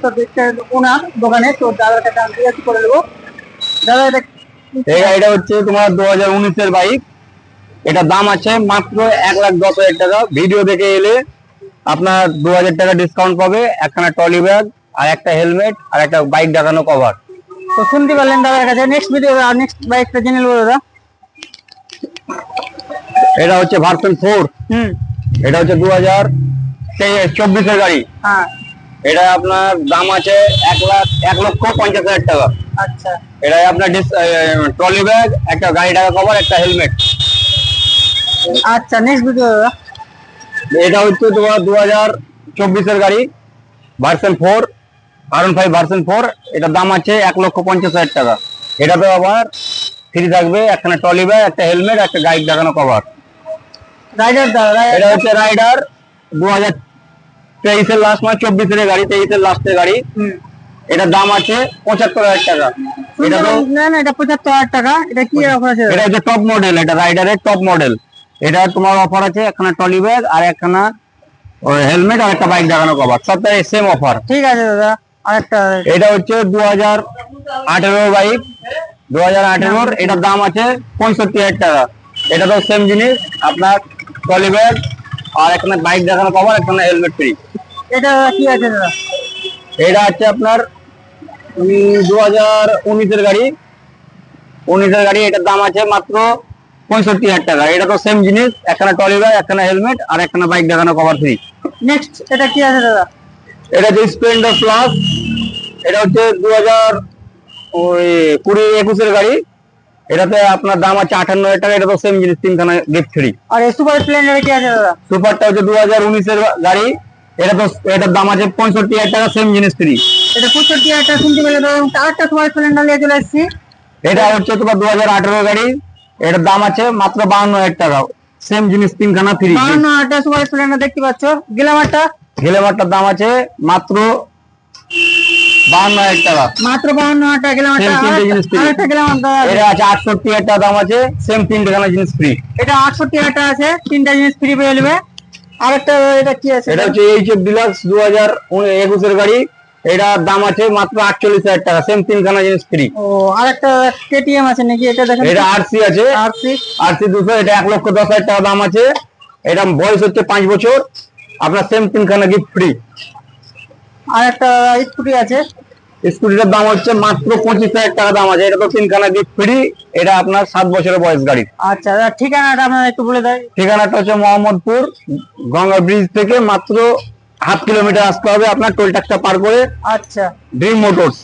তো দেখতে ওনার দোকানে, তো দাদার কাছে আমি জিজ্ঞাসা করে নেবো। দাদা এই গাড়িটা হচ্ছে তোমার 2019-এর বাইক। এটা দাম আছে মাত্র 1,10,000 টাকা। ভিডিও দেখে এলে আপনার 2,000 টাকা ডিসকাউন্ট পাবে, একখানা ট্রলি ব্যাগ আর একটা হেলমেট আর একটা বাইক ঢাকানো কভার। তো শুনতে পারলেন দাদার কাছে। নেক্সট ভিডিও নেক্সট বাইকটা জেনে নেবো দাদা। এটা হচ্ছে ভার্সন 4। এটা হচ্ছে 2024-এর গাড়ি। হ্যাঁ, এটা আপনার দাম আছে 1,50,000 টাকা। আচ্ছা এটা আপনার ট্রলি ব্যাগ, একটা গাড়ি ঢাকা কভার, একটা হেলমেট। আচ্ছা, নেক্সট ভিডিও দাদা। এটা হচ্ছে তোমার 2024-এর গাড়ি, ভার্সন 4, R15 ভার্সন 4। এটার দাম আছে 1,50,000 টাকা। এটা তো আবার ফ্রি থাকবে একখানা ট্রলি ব্যাগ, একটা হেলমেট, একটা গাড়ি ঢাকানো কভার। রাইডার দাদা, এটা হচ্ছে রাইডার 2023-এর লাস্ট, মানে 24-এর গাড়ি, 23-এর লাস্টের গাড়ি। এটার দাম আছে 75,000 টাকা। এটা তো এটা 75,000 টাকা। এটা কি অফার আছে? এটা হচ্ছে টপ মডেল, এটা রাইডারের টপ মডেল। এটা তোমার অফার আছে একখানা ট্রলি ব্যাগ আর একখানা হেলমেট আর একটা বাইক ঢাকানো কভার, সবটাই সেম অফার। ঠিক আছে দাদা। আরেকটা এটা হচ্ছে 2018-এর বাইক, 2018-এর। এটার দাম আছে 65,000 টাকা। এটা তো সেম জিনিস, আপনার ট্রলি ব্যাগ আর একখানা বাইক ঢাকানো কভার, একখানা হেলমেট ফ্রি। এটা কি আছে দাদা? এটা হচ্ছে আপনার 2019-এর গাড়ি, 19-এর গাড়ি। এটার দাম আছে মাত্র 65,000 টাকা। এটা তো সেম জিনিস, একখানা ট্রলি ব্যাগ, একখানা হেলমেট আর একখানা বাইক ঢাকানো কভার ফ্রি। নেক্সট এটা কি আছে দাদা? এটা হচ্ছে স্প্লেন্ডার প্লাস। এটা হচ্ছে 2020-21-এর গাড়ি। এটাতে আপনার দাম আছে 58,000 টাকা। এটা তো সেম জিনিস, তিনখানা গিফট ফ্রি। আর এই সুপার স্প্লেন্ডার কি আছে দাদা? সুপারটা হচ্ছে 2019-এর গাড়ি। এটা তো এটার দাম আছে 65,000 টাকা, সেম জিনিস ফ্রি। এটা 75,000 টাকা শুনতে পেলে দাদা। আরেকটা সুপার স্প্লেন্ডার নিয়ে চলে এসেছি। এটা হচ্ছে তোমার 2018-এর গাড়ি। এটার দাম আছে মাত্র 52,000 টাকা, সেম জিনিস, তিনখানা ফ্রি। 52,000 টাকা সুপার স্প্লেন্ডার দেখতে পাচ্ছ। গ্ল্যামারটার দাম আছে মাত্র 52,000 টাকা, মাত্র 52,000 টাকা গ্ল্যামারটা। Same তিনটে জিনিস free। আরেকটা গ্ল্যামার দাদা। এটা আছে 68,000 টাকা দাম আছে, সেম তিনখানা জিনিস ফ্রি। এটা 68,000 টাকা আছে, তিনটা জিনিস ফ্রি পেয়ে যাবে। আরেকটা এটা কি আছে? এটা হচ্ছে এইচএফ ডিলাক্স 2021-এর গাড়ি। এটার দাম আছে মাত্র 48,000 টাকা, সেম তিনখানা জিনিস ফ্রি। ও, আরেকটা কেটিএম আছে নাকি? এটা দেখেন। এটা আরসি আছে, আরসি 200। এটা 1,10,000 টাকা দাম আছে। এটা বয়স হচ্ছে 5 বছর। আপনার সেম তিনখানা গিফট ফ্রি। আরেকটা স্কুটি আছে। স্কুটিটার দাম হচ্ছে মাত্র 25,000 টাকা দাম আছে। এটা তো তিনখানা গিফট ফ্রি। এটা আপনার 7 বছরের বয়স গাড়ি। আচ্ছা, ঠিকানাটা আপনারা একটু বলে দেয়। ঠিকানাটা হচ্ছে মোহাম্মদপুর, গঙ্গা ব্রিজ থেকে মাত্র 0.5 কিলোমিটার আসতে হবে আপনার, টোল ট্যাক্সটা পার করে। আচ্ছা, ড্রিম মোটরস।